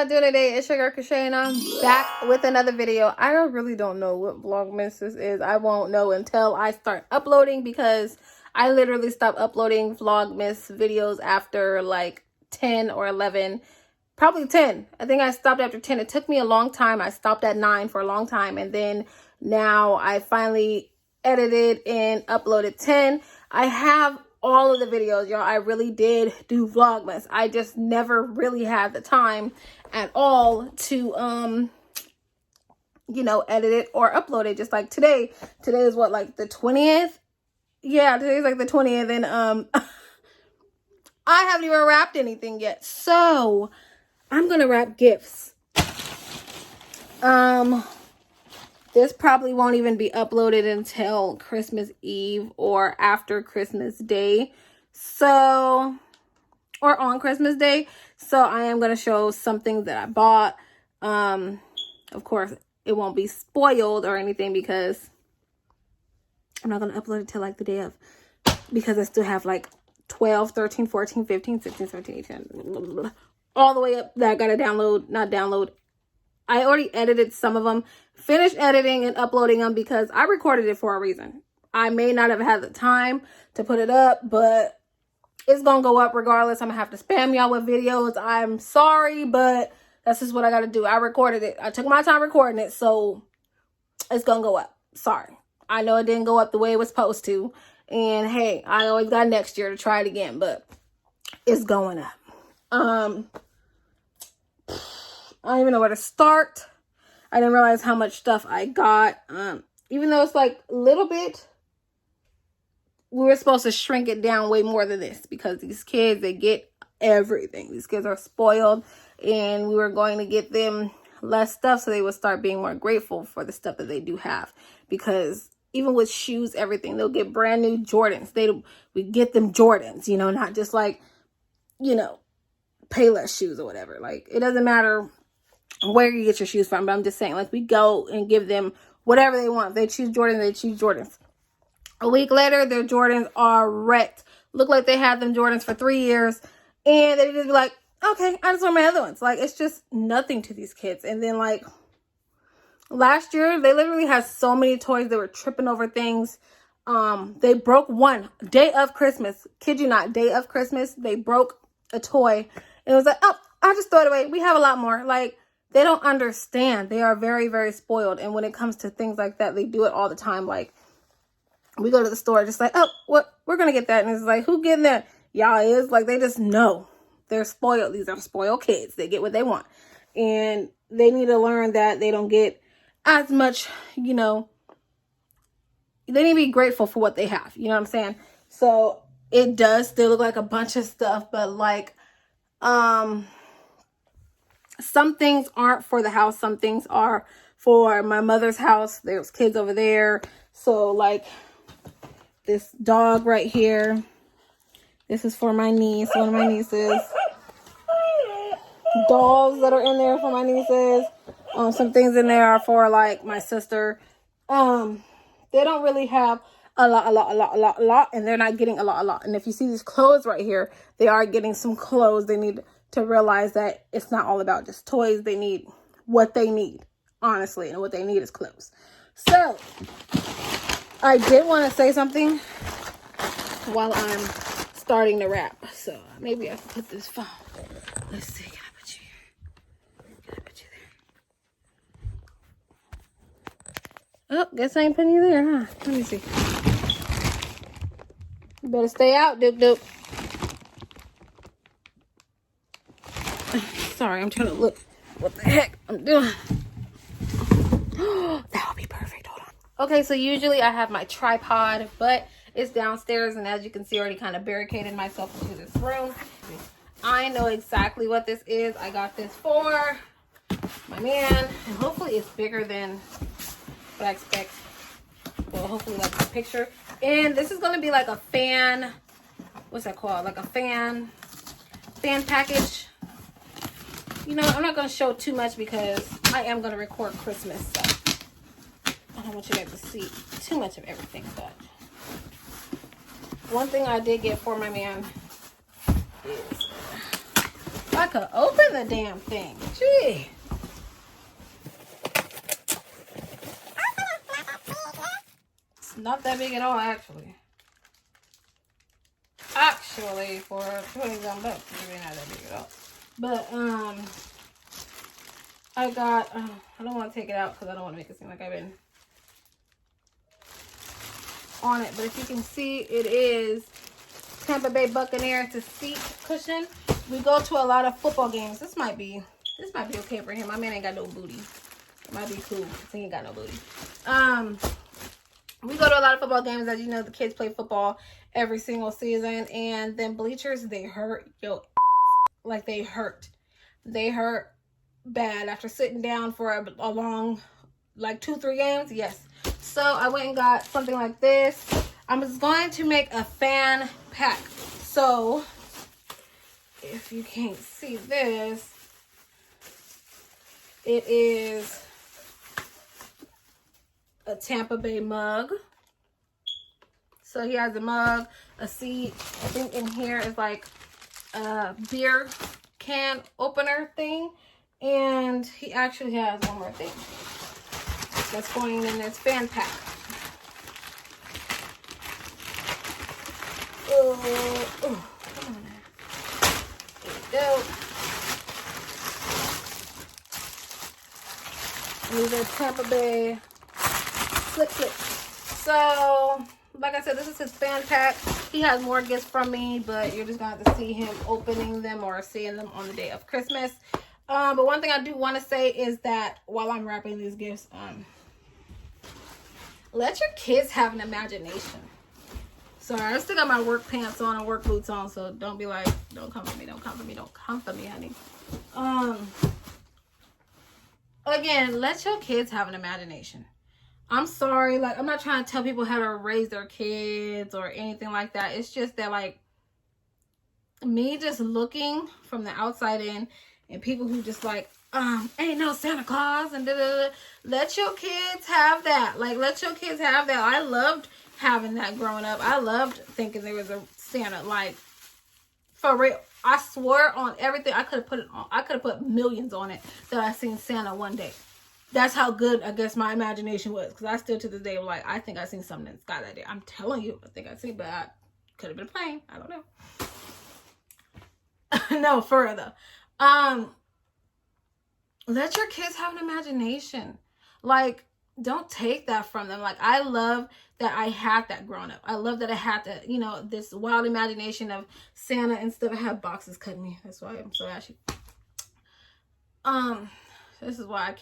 y'all doing today? It's your girl Crochet and I'm back with another video. I really don't know what Vlogmas this is. I won't know until I start uploading because I literally stopped uploading Vlogmas videos after like 10 or 11. Probably 10. I think I stopped after 10. It took me a long time. I stopped at 9 for a long time. And then now I finally edited and uploaded 10. I have all of the videos, y'all. I really did do Vlogmas. I just never really had the time at all to you know, edit it or upload it. Just like today is what, like the 20th? Yeah, today's like the 20th, and I haven't even wrapped anything yet, so I'm gonna wrap gifts. This probably won't even be uploaded until Christmas Eve or after Christmas Day. So, or on Christmas Day. So I am going to show something that I bought. Of course, it won't be spoiled or anything because I'm not going to upload it till like the day of. Because I still have like 12, 13, 14, 15, 16, 17, 18, all the way up that I got to download, not download. I already edited some of them, finished editing and uploading them because I recorded it for a reason. I may not have had the time to put it up, but it's going to go up regardless. I'm going to have to spam y'all with videos. I'm sorry, but that's just what I got to do. I recorded it. I took my time recording it, so it's going to go up. Sorry. I know it didn't go up the way it was supposed to. And hey, I always got next year to try it again, but it's going up. I don't even know where to start. I didn't realize how much stuff I got. Even though it's like a little bit, we were supposed to shrink it down way more than this because these kids, they get everything. These kids are spoiled, and we were going to get them less stuff so they would start being more grateful for the stuff that they do have. Because even with shoes, everything, they'll get brand new Jordans. We get them Jordans, you know, not just like, you know, Payless shoes or whatever. Like, it doesn't matter where you get your shoes from, but I'm just saying, like, we go and give them whatever they want. If they choose Jordans, they choose Jordans. A week later, their Jordans are wrecked. Look like they had them Jordans for 3 years, and they just be like, okay, I just want my other ones. Like, it's just nothing to these kids. And then, like, last year, they literally had so many toys. They were tripping over things. They broke one day of Christmas. Kid you not, day of Christmas, they broke a toy. It was like, oh, I just throw it away. We have a lot more. Like, they don't understand. They are very, very spoiled. And when it comes to things like that, they do it all the time. Like, we go to the store just like, oh, what? We're going to get that. And it's like, who getting that? Y'all is. Like, they just know. They're spoiled. These are spoiled kids. They get what they want. And they need to learn that they don't get as much, you know. They need to be grateful for what they have. You know what I'm saying? So, it does still look like a bunch of stuff. But, like, some things aren't for the house. Some things are for my mother's house. There's kids over there. So, like, this dog right here. This is for my niece, one of my nieces. Dolls that are in there for my nieces. Some things in there are for, like, my sister. They don't really have a lot, and they're not getting a lot. And if you see these clothes right here, they are getting some clothes. They need to realize that it's not all about just toys. They need what they need, honestly, and what they need is clothes. So, I did want to say something while I'm starting to wrap. So, maybe I can put this phone. Let's see. Can I put you here? Can I put you there? Oh, guess I ain't putting you there, huh? Let me see. You better stay out, Duke. Sorry, I'm trying to look what the heck I'm doing. That would be perfect. Hold on. Okay, so usually I have my tripod, but it's downstairs, and as you can see, I already kind of barricaded myself into this room. I know exactly what this is. I got this for my man, and hopefully it's bigger than what I expect. Well, hopefully like the picture. And this is going to be like a fan. What's that called? Like a fan package. You know, I'm not going to show too much because I am going to record Christmas. So I don't want you guys to see too much of everything. But one thing I did get for my man is I could open the damn thing. Gee. It's not that big at all, actually. Actually, for 20-some bucks, it's really not that big at all. But, I got, I don't want to take it out because I don't want to make it seem like I've been on it. But if you can see, it is Tampa Bay Buccaneers seat cushion. We go to a lot of football games. This might be okay for him. My man ain't got no booty. It might be cool because he ain't got no booty. We go to a lot of football games. As you know, the kids play football every single season. And then bleachers, they hurt. Yo, like they hurt. They hurt bad after sitting down for a long, like 2-3 games. Yes. So I went and got something like this. I'm just going to make a fan pack. So if you can't see this, it is a Tampa Bay mug. So he has a mug, a seat. I think in here is like a beer can opener thing. And he actually has one more thing that's going in this fan pack. Oh, come on now. There you go. These are Tampa Bay slip clips. So, like I said, this is his fan pack. He has more gifts from me, but you're just going to have to see him opening them or seeing them on the day of Christmas. But one thing I do want to say is that while I'm wrapping these gifts, let your kids have an imagination. Sorry, I still got my work pants on and work boots on, so don't be like, don't come for me, don't come for me, don't come for me, honey. Again, let your kids have an imagination. I'm sorry, like, I'm not trying to tell people how to raise their kids or anything like that. It's just that, like, me just looking from the outside in and people who just like, ain't no Santa Claus and da-da-da. Let your kids have that. Like, let your kids have that. I loved having that growing up. I loved thinking there was a Santa. Like, for real. I swore on everything. I could have put it on. I could have put millions on it that I seen Santa one day. That's how good, I guess, my imagination was. Because I still, to this day, am like, I think I seen something in the sky that day. I'm telling you, I think I seen, but I could have been a plane. I don't know. No, for real, though. Let your kids have an imagination. Like, don't take that from them. Like, I love that I had that growing up. I love that I had that, you know, this wild imagination of Santa and stuff. I have boxes cutting me. That's why I'm so ashy. This is why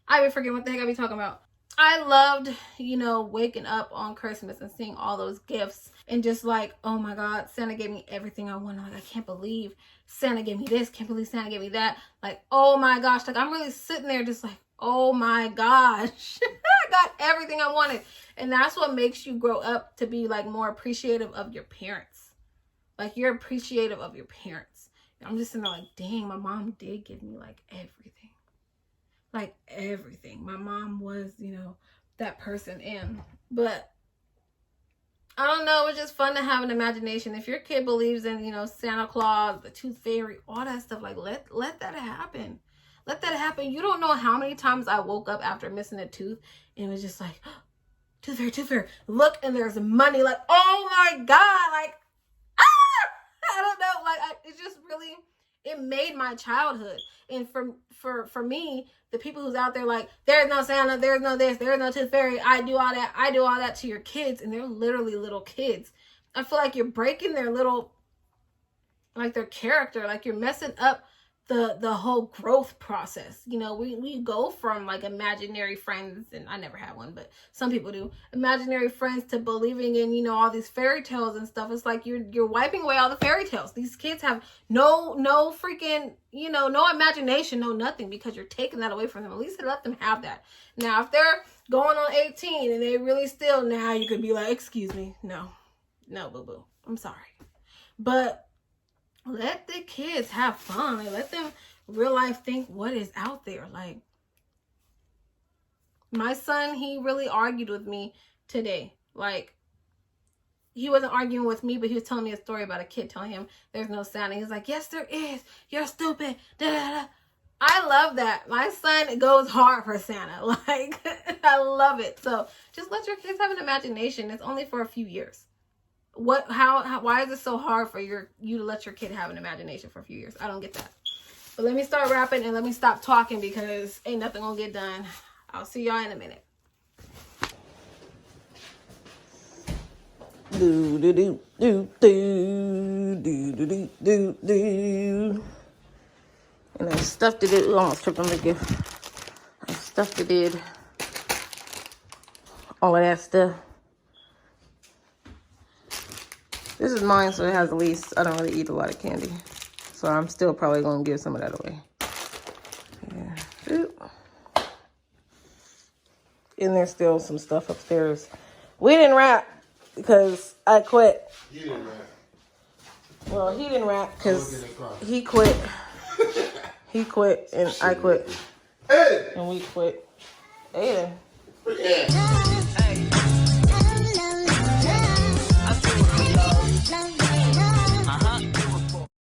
I even forget what the heck I be talking about. I loved, you know, waking up on Christmas and seeing all those gifts and just like, oh my God, Santa gave me everything I wanted. Like, I can't believe Santa gave me this. Can't believe Santa gave me that. Like, oh my gosh. Like, I'm really sitting there just like, oh my gosh. I got everything I wanted. And that's what makes you grow up to be like more appreciative of your parents. Like, you're appreciative of your parents. I'm just sitting there like, dang, my mom did give me like everything. Like everything. My mom was, you know, that person in. But I don't know, it's just fun to have an imagination. If your kid believes in, you know, Santa Claus, the Tooth Fairy, all that stuff, like let that happen. Let that happen. You don't know how many times I woke up after missing a tooth and it was just like, oh, Tooth Fairy, Tooth Fairy. Look, and there's money. Like, oh my God. Like, I don't know. Like, it just really, it made my childhood. And for me, the people who's out there like, there's no Santa, there's no this, there's no Tooth Fairy, I do all that to your kids, and they're literally little kids. I feel like you're breaking their little, like their character, like you're messing up the whole growth process. You know, we go from like imaginary friends, and I never had one, but some people do, imaginary friends, to believing in, you know, all these fairy tales and stuff. It's like you're wiping away all the fairy tales. These kids have no freaking, you know, no imagination, no nothing, because you're taking that away from them. At least let them have that. Now, if they're going on 18 and they really still, now you could be like, excuse me, no boo-boo, I'm sorry. But let the kids have fun. Like, let them real life think what is out there. Like, my son, he really argued with me today. Like, he wasn't arguing with me, but he was telling me a story about a kid telling him there's no Santa. He's like, yes, there is. You're stupid. Da, da, da. I love that. My son goes hard for Santa. Like, I love it. So just let your kids have an imagination. It's only for a few years. Why is it so hard for you to let your kid have an imagination for a few years? I don't get that. But let me start rapping and let me stop talking because ain't nothing gonna get done. I'll see y'all in a minute. Do do do do do do do do do. And I stuffed it. Almost tripped on the gift. I stuffed it in. All of that stuff. This is mine, so it has the least. I don't really eat a lot of candy. So I'm still probably going to give some of that away. Yeah. Oop. And there's still some stuff upstairs. We didn't wrap because I quit. You didn't wrap. Well, he didn't wrap because he quit. He quit and I quit. Hey! And we quit. Aiden. Yeah.